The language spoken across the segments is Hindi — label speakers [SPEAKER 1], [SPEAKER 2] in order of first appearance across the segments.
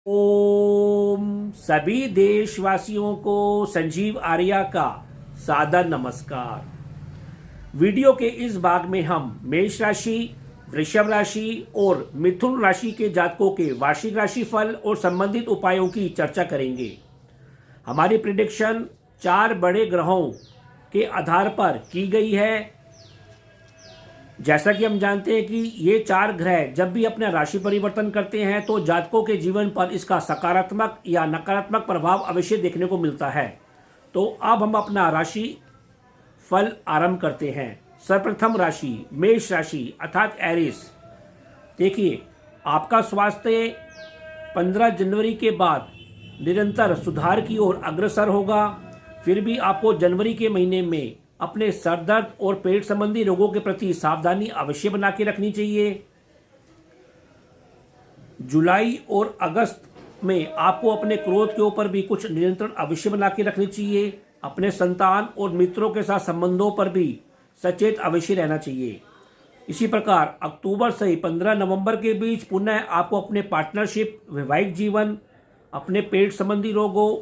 [SPEAKER 1] ओम सभी देशवासियों को संजीव आर्या का सादर नमस्कार। वीडियो के इस भाग में हम मेष राशि, वृषभ राशि और मिथुन राशि के जातकों के वार्षिक राशिफल और संबंधित उपायों की चर्चा करेंगे। हमारी प्रिडिक्शन 4 बड़े ग्रहों के आधार पर की गई है। जैसा कि हम जानते हैं कि ये 4 ग्रह जब भी अपना राशि परिवर्तन करते हैं तो जातकों के जीवन पर इसका सकारात्मक या नकारात्मक प्रभाव अवश्य देखने को मिलता है। तो अब हम अपना राशि फल आरंभ करते हैं। सर्वप्रथम राशि मेष राशि अर्थात एरिस। देखिए, आपका स्वास्थ्य 15 जनवरी के बाद निरंतर सुधार की ओर अग्रसर होगा। फिर भी आपको जनवरी के महीने में अपने सर दर्द और पेट संबंधी रोगों के प्रति सावधानी अवश्य बना के रखनी चाहिए। जुलाई और अगस्त में आपको अपने क्रोध के ऊपर भी कुछ नियंत्रण अवश्य बना के रखनी चाहिए। अपने संतान और मित्रों के साथ संबंधों पर भी सचेत अवश्य रहना चाहिए। इसी प्रकार अक्टूबर से 15 नवंबर के बीच पुनः आपको अपने पार्टनरशिप, वैवाहिक जीवन, अपने पेट संबंधी रोगों,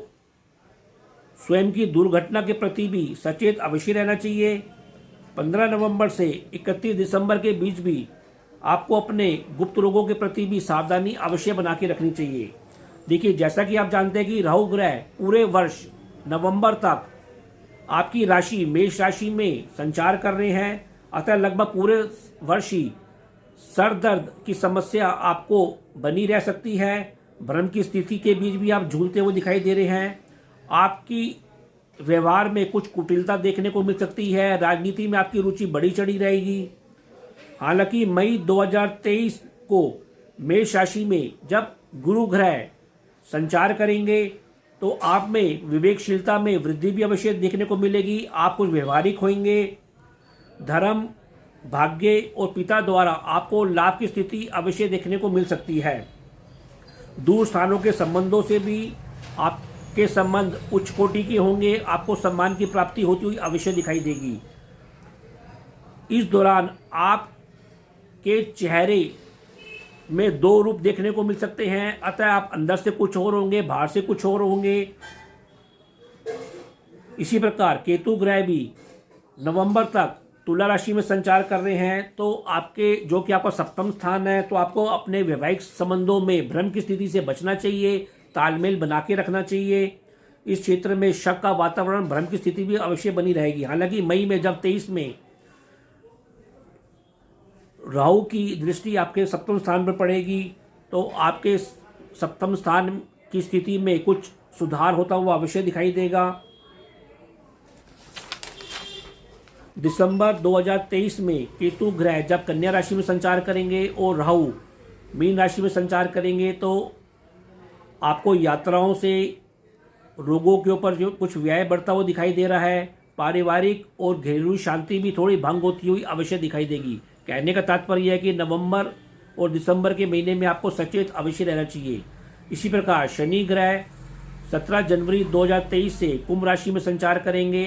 [SPEAKER 1] स्वयं की दुर्घटना के प्रति भी सचेत अवश्य रहना चाहिए। 15 नवंबर से 31 दिसंबर के बीच भी आपको अपने गुप्त रोगों के प्रति भी सावधानी अवश्य बना के रखनी चाहिए। देखिए, जैसा कि आप जानते हैं कि राहु ग्रह पूरे वर्ष नवंबर तक आपकी राशि मेष राशि में संचार कर रहे हैं, अतः लगभग पूरे वर्ष ही सर दर्द की समस्या आपको बनी रह सकती है। भ्रम की स्थिति के बीच भी आप झूलते हुए दिखाई दे रहे हैं। आपकी व्यवहार में कुछ कुटिलता देखने को मिल सकती है। राजनीति में आपकी रुचि बढ़ी चढ़ी रहेगी। हालांकि मई 2023 को मेष राशि में जब गुरु ग्रह संचार करेंगे तो आप में विवेकशीलता में वृद्धि भी अवश्य देखने को मिलेगी। आप कुछ व्यवहारिक होंगे। धर्म, भाग्य और पिता द्वारा आपको लाभ की स्थिति अवश्य देखने को मिल सकती है। दूर स्थानों के संबंधों से भी आपके संबंध उच्च कोटि के होंगे। आपको सम्मान की प्राप्ति होती हुई अवश्य दिखाई देगी। इस दौरान आपके चेहरे में 2 रूप देखने को मिल सकते हैं, अतः आप अंदर से कुछ और होंगे, बाहर से कुछ और होंगे। इसी प्रकार केतु ग्रह भी नवंबर तक तुला राशि में संचार कर रहे हैं, तो आपके जो कि आपका सप्तम स्थान है, तो आपको अपने वैवाहिक संबंधों में भ्रम की स्थिति से बचना चाहिए, तालमेल बना के रखना चाहिए। इस क्षेत्र में शक का वातावरण, भ्रम की स्थिति भी अवश्य बनी रहेगी। हालांकि मई में जब 23 में राहु की दृष्टि आपके सप्तम स्थान पर पड़ेगी तो आपके सप्तम स्थान की स्थिति में कुछ सुधार होता हुआ अवश्य दिखाई देगा। दिसंबर 2023 में केतु ग्रह जब कन्या राशि में संचार करेंगे और राहु मीन राशि में संचार करेंगे तो आपको यात्राओं से रोगों के ऊपर जो कुछ व्यय बढ़ता हुआ दिखाई दे रहा है। पारिवारिक और घरेलू शांति भी थोड़ी भंग होती हुई अवश्य दिखाई देगी। कहने का तात्पर्य है कि नवंबर और दिसंबर के महीने में आपको सचेत अवश्य रहना चाहिए। इसी प्रकार शनि ग्रह 17 जनवरी 2023 से कुंभ राशि में संचार करेंगे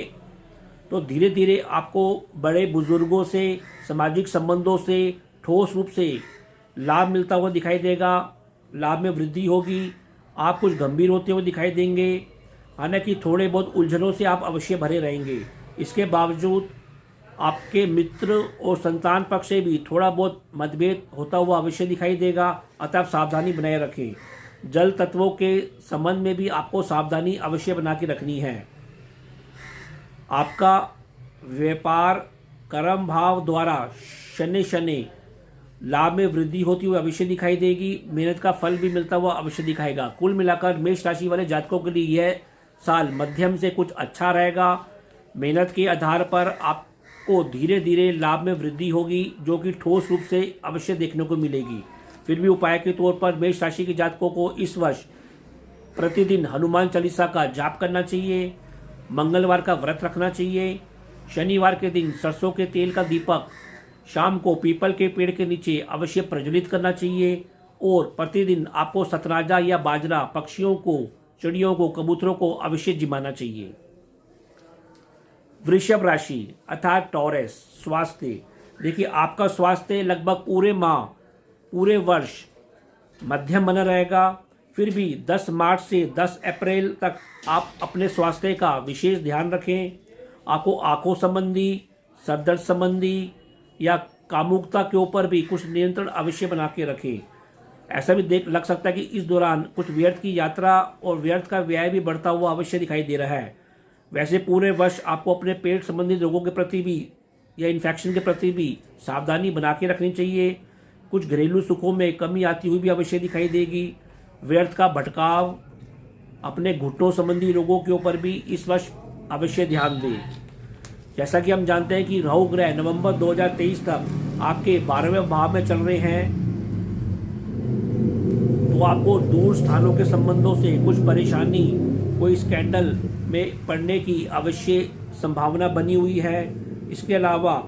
[SPEAKER 1] तो धीरे धीरे आपको बड़े बुजुर्गों से, सामाजिक संबंधों से ठोस रूप से लाभ मिलता हुआ दिखाई देगा। लाभ में वृद्धि होगी। आप कुछ गंभीर होते हुए दिखाई देंगे। हालांकि थोड़े बहुत उलझनों से आप अवश्य भरे रहेंगे। इसके बावजूद आपके मित्र और संतान पक्ष से भी थोड़ा बहुत मतभेद होता हुआ अवश्य दिखाई देगा, अतः आप सावधानी बनाए रखें। जल तत्वों के संबंध में भी आपको सावधानी अवश्य बना के रखनी है। आपका व्यापार कर्म भाव द्वारा शनि लाभ में वृद्धि होती हुई अवश्य दिखाई देगी। मेहनत का फल भी मिलता हुआ अवश्य दिखाएगा। कुल मिलाकर मेष राशि वाले जातकों के लिए यह साल मध्यम से कुछ अच्छा रहेगा। मेहनत के आधार पर आपको धीरे धीरे लाभ में वृद्धि होगी, जो कि ठोस रूप से अवश्य देखने को मिलेगी। फिर भी उपाय के तौर पर मेष राशि के जातकों को इस वर्ष प्रतिदिन हनुमान चालीसा का जाप करना चाहिए, मंगलवार का व्रत रखना चाहिए, शनिवार के दिन सरसों के तेल का दीपक शाम को पीपल के पेड़ के नीचे अवश्य प्रज्वलित करना चाहिए और प्रतिदिन आपको सतराजा या बाजरा पक्षियों को, चिड़ियों को, कबूतरों को अवश्य जिमाना चाहिए। वृषभ राशि अर्थात टॉरस। स्वास्थ्य, देखिए आपका स्वास्थ्य लगभग पूरे माह, पूरे वर्ष मध्यम बना रहेगा। फिर भी 10 मार्च से 10 अप्रैल तक आप अपने स्वास्थ्य का विशेष ध्यान रखें। आपको आंखों संबंधी, सरदर्द संबंधी या कामुकता के ऊपर भी कुछ नियंत्रण अवश्य बना के रखें। ऐसा भी देख लग सकता है कि इस दौरान कुछ व्यर्थ की यात्रा और व्यर्थ का व्यय भी बढ़ता हुआ अवश्य दिखाई दे रहा है। वैसे पूरे वर्ष आपको अपने पेट संबंधी रोगों के प्रति भी या इन्फेक्शन के प्रति भी सावधानी बना के रखनी चाहिए। कुछ घरेलू सुखों में कमी आती हुई भी अवश्य दिखाई देगी। व्यर्थ का भटकाव, अपने घुटनों संबंधी रोगों के ऊपर भी इस वर्ष अवश्य ध्यान दें। जैसा कि हम जानते हैं कि राहु ग्रह नवंबर 2023 तक आपके 12वें भाव में चल रहे हैं, तो आपको दूर स्थानों के संबंधों से कुछ परेशानी, कोई स्कैंडल में पड़ने की अवश्य संभावना बनी हुई है। इसके अलावा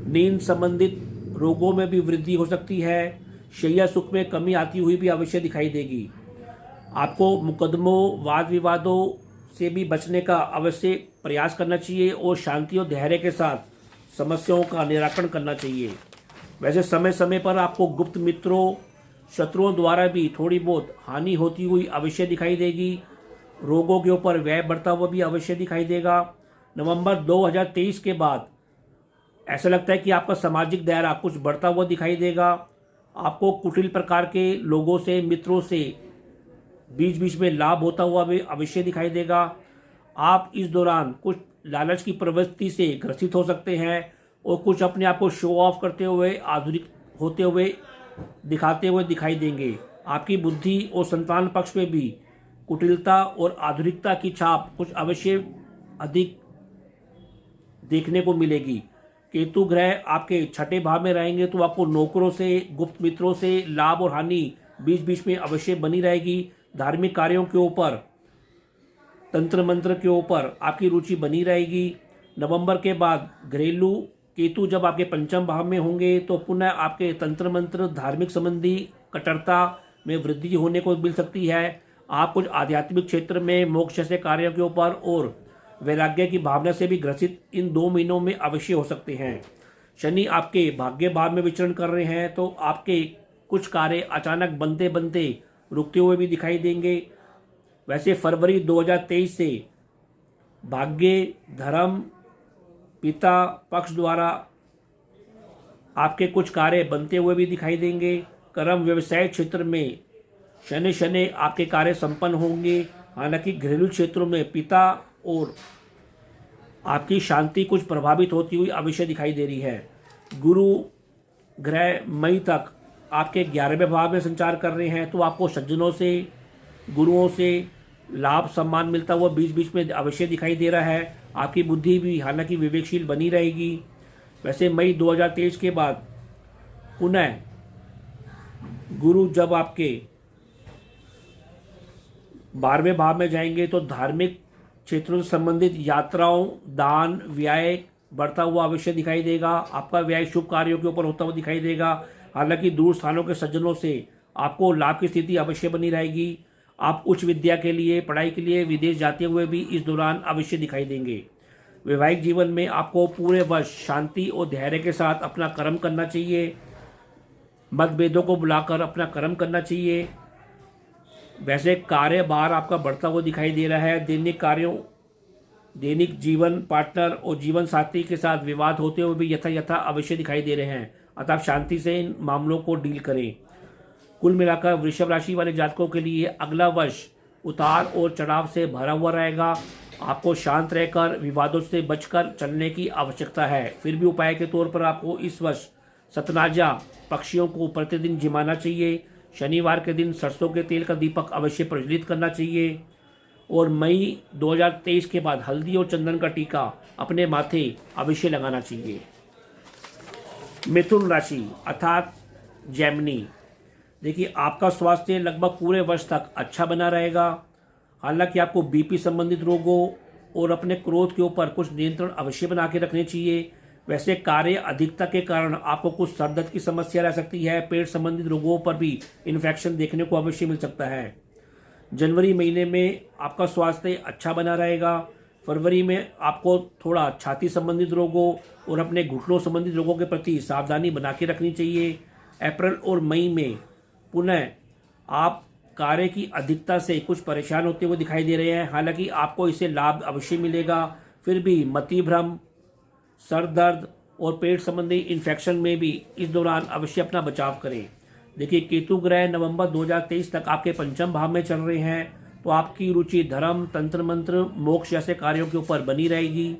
[SPEAKER 1] नींद संबंधित रोगों में भी वृद्धि हो सकती है। शैया सुख में कमी आती हुई भी अवश्य दिखाई देगी। आपको मुकदमों, वाद विवादों से भी बचने का अवश्य प्रयास करना चाहिए और शांति और धैर्य के साथ समस्याओं का निराकरण करना चाहिए। वैसे समय समय पर आपको गुप्त मित्रों, शत्रुओं द्वारा भी थोड़ी बहुत हानि होती हुई अवश्य दिखाई देगी। रोगों के ऊपर व्यय बढ़ता हुआ भी अवश्य दिखाई देगा। नवंबर 2023 के बाद ऐसा लगता है कि आपका सामाजिक दायरा कुछ बढ़ता हुआ दिखाई देगा। आपको कुटिल प्रकार के लोगों से, मित्रों से बीच बीच में लाभ होता हुआ भी अवश्य दिखाई देगा। आप इस दौरान कुछ लालच की प्रवृत्ति से ग्रसित हो सकते हैं और कुछ अपने आप को शो ऑफ करते हुए, आधुनिक होते हुए, दिखाते हुए दिखाई देंगे। आपकी बुद्धि और संतान पक्ष में भी कुटिलता और आधुनिकता की छाप कुछ अवश्य अधिक देखने को मिलेगी। केतु ग्रह आपके 6ठे भाव में रहेंगे तो आपको नौकरों से, गुप्त मित्रों से लाभ और हानि बीच बीच में अवश्य बनी रहेगी। धार्मिक कार्यों के ऊपर, तंत्र मंत्र के ऊपर आपकी रुचि बनी रहेगी। नवंबर के बाद घरेलू केतु जब आपके 5म भाव में होंगे तो पुनः आपके तंत्र मंत्र, धार्मिक संबंधी कट्टरता में वृद्धि होने को मिल सकती है। आप कुछ आध्यात्मिक क्षेत्र में मोक्ष से कार्यों के ऊपर और वैराग्य की भावना से भी ग्रसित इन 2 महीनों में अवश्य हो सकते हैं। शनि आपके भाग्य भाव में विचरण कर रहे हैं तो आपके कुछ कार्य अचानक बनते बनते रुकते हुए भी दिखाई देंगे। वैसे फरवरी 2023 से भाग्य, धर्म, पिता पक्ष द्वारा आपके कुछ कार्य बनते हुए भी दिखाई देंगे। कर्म व्यवसाय क्षेत्र में शनि शनि आपके कार्य संपन्न होंगे। हालांकि घरेलू क्षेत्रों में पिता और आपकी शांति कुछ प्रभावित होती हुई अवश्य दिखाई दे रही है। गुरु ग्रह मई तक आपके 11वें भाव में संचार कर रहे हैं तो आपको सज्जनों से, गुरुओं से लाभ सम्मान मिलता हुआ बीच बीच में अवश्य दिखाई दे रहा है। आपकी बुद्धि भी हालांकि विवेकशील बनी रहेगी। वैसे मई 2023 के बाद पुनः गुरु जब आपके 12वें भाव में जाएंगे तो धार्मिक क्षेत्रों से संबंधित यात्राओं, दान, व्यय बढ़ता हुआ अवश्य दिखाई देगा। आपका व्यय शुभ कार्यों के ऊपर होता हुआ दिखाई देगा। हालांकि दूर स्थानों के सज्जनों से आपको लाभ की स्थिति अवश्य बनी रहेगी। आप उच्च विद्या के लिए, पढ़ाई के लिए विदेश जाते हुए भी इस दौरान अवश्य दिखाई देंगे। वैवाहिक जीवन में आपको पूरे वर्ष शांति और धैर्य के साथ अपना कर्म करना चाहिए। मतभेदों को बुलाकर अपना कर्म करना चाहिए। वैसे कार्यभार आपका बढ़ता हुआ दिखाई दे रहा है। दैनिक कार्यों, दैनिक जीवन पार्टनर और जीवन साथी के साथ विवाद होते हुए भी यथा अवश्य दिखाई दे रहे हैं। अतः आप शांति से इन मामलों को डील करें। कुल मिलाकर वृषभ राशि वाले जातकों के लिए अगला वर्ष उतार और चढ़ाव से भरा हुआ रहेगा। आपको शांत रहकर विवादों से बचकर चलने की आवश्यकता है। फिर भी उपाय के तौर पर आपको इस वर्ष सतनाजा पक्षियों को प्रतिदिन जिमाना चाहिए। शनिवार के दिन सरसों के तेल का दीपक अवश्य प्रज्वलित करना चाहिए और मई 2023 के बाद हल्दी और चंदन का टीका अपने माथे अवश्य लगाना चाहिए। मिथुन राशि अर्थात जेमिनी, देखिए आपका स्वास्थ्य लगभग पूरे वर्ष तक अच्छा बना रहेगा। हालांकि आपको बीपी संबंधित रोगों और अपने क्रोध के ऊपर कुछ नियंत्रण अवश्य बना के रखने चाहिए। वैसे कार्य अधिकता के कारण आपको कुछ सर दर्द की समस्या रह सकती है। पेट संबंधित रोगों पर भी इन्फेक्शन देखने को अवश्य मिल सकता है। जनवरी महीने में आपका स्वास्थ्य अच्छा बना रहेगा। फरवरी में आपको थोड़ा छाती संबंधित रोगों और अपने घुटनों संबंधित रोगों के प्रति सावधानी बना के रखनी चाहिए। अप्रैल और मई में पुनः आप कार्य की अधिकता से कुछ परेशान होते हुए दिखाई दे रहे हैं। हालांकि आपको इससे लाभ अवश्य मिलेगा, फिर भी मति भ्रम, सर दर्द और पेट संबंधी इन्फेक्शन में भी इस दौरान अवश्य अपना बचाव करें। देखिए, केतु ग्रह नवंबर 2023 तक आपके पंचम भाव में चल रहे हैं, तो आपकी रुचि धर्म, तंत्र मंत्र, मोक्ष जैसे कार्यों के ऊपर बनी रहेगी।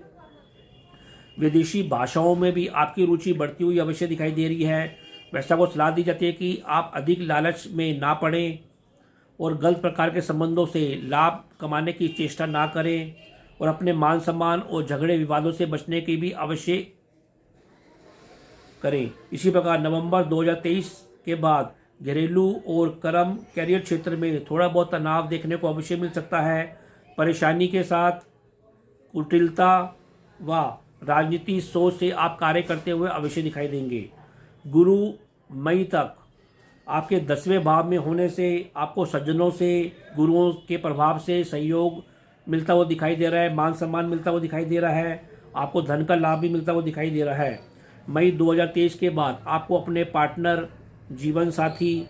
[SPEAKER 1] विदेशी भाषाओं में भी आपकी रुचि बढ़ती हुई अवश्य दिखाई दे रही है। वैसा को सलाह दी जाती है कि आप अधिक लालच में ना पड़ें और गलत प्रकार के संबंधों से लाभ कमाने की चेष्टा ना करें और अपने मान सम्मान और झगड़े विवादों से बचने की भी अवश्य करें। इसी प्रकार नवंबर 2023 के बाद घरेलू और कर्म कैरियर क्षेत्र में थोड़ा बहुत तनाव देखने को अवश्य मिल सकता है। परेशानी के साथ कुटिलता व राजनीति सोच से आप कार्य करते हुए अवश्य दिखाई देंगे। गुरु मई तक आपके 10वें भाव में होने से आपको सज्जनों से, गुरुओं के प्रभाव से सहयोग मिलता हुआ दिखाई दे रहा है, मान सम्मान मिलता हुआ दिखाई दे रहा है, आपको धन का लाभ भी मिलता हुआ दिखाई दे रहा है। मई 2023 के बाद आपको अपने पार्टनर, जीवन साथी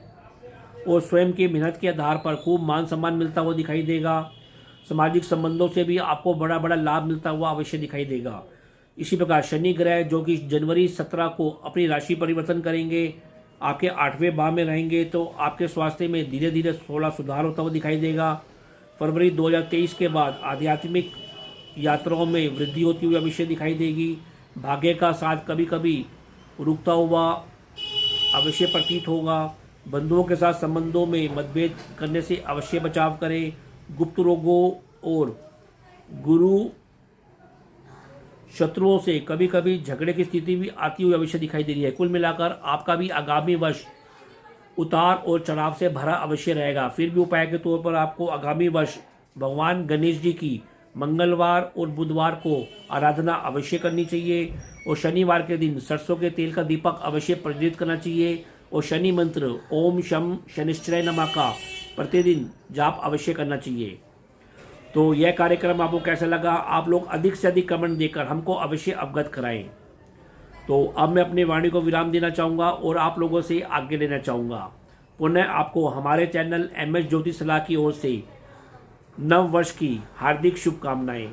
[SPEAKER 1] और स्वयं की मेहनत के आधार पर खूब मान सम्मान मिलता हुआ दिखाई देगा। सामाजिक संबंधों से भी आपको बड़ा बड़ा लाभ मिलता हुआ अवश्य दिखाई देगा। इसी प्रकार शनि ग्रह जो कि जनवरी 17 को अपनी राशि परिवर्तन करेंगे, आपके 8वें भाव में रहेंगे, तो आपके स्वास्थ्य में धीरे धीरे थोड़ा सुधार होता हुआ दिखाई देगा। फरवरी 2023 के बाद आध्यात्मिक यात्राओं में वृद्धि होती हुई अवश्य दिखाई देगी। भाग्य का साथ कभी कभी रुकता हुआ अवश्य प्रतीत होगा। बंधुओं के साथ संबंधों में मतभेद करने से अवश्य बचाव करें। गुप्त रोगों और गुरु शत्रुओं से कभी कभी झगड़े की स्थिति भी आती हुई अवश्य दिखाई दे रही है। कुल मिलाकर आपका भी आगामी वर्ष उतार और चढ़ाव से भरा अवश्य रहेगा। फिर भी उपाय के तौर पर आपको आगामी वर्ष भगवान गणेश जी की मंगलवार और बुधवार को आराधना अवश्य करनी चाहिए और शनिवार के दिन सरसों के तेल का दीपक अवश्य प्रज्वलित करना चाहिए और शनि मंत्र ओम शम शनिश्चराय नमः का प्रतिदिन जाप अवश्य करना चाहिए। तो यह कार्यक्रम आपको कैसा लगा, आप लोग अधिक से अधिक कमेंट देकर हमको अवश्य अवगत कराएं। तो अब मैं अपनी वाणी को विराम देना चाहूँगा और आप लोगों से आगे लेना चाहूँगा। पुनः आपको हमारे चैनल MS ज्योतिष सलाह की ओर से नव वर्ष की हार्दिक शुभकामनाएं।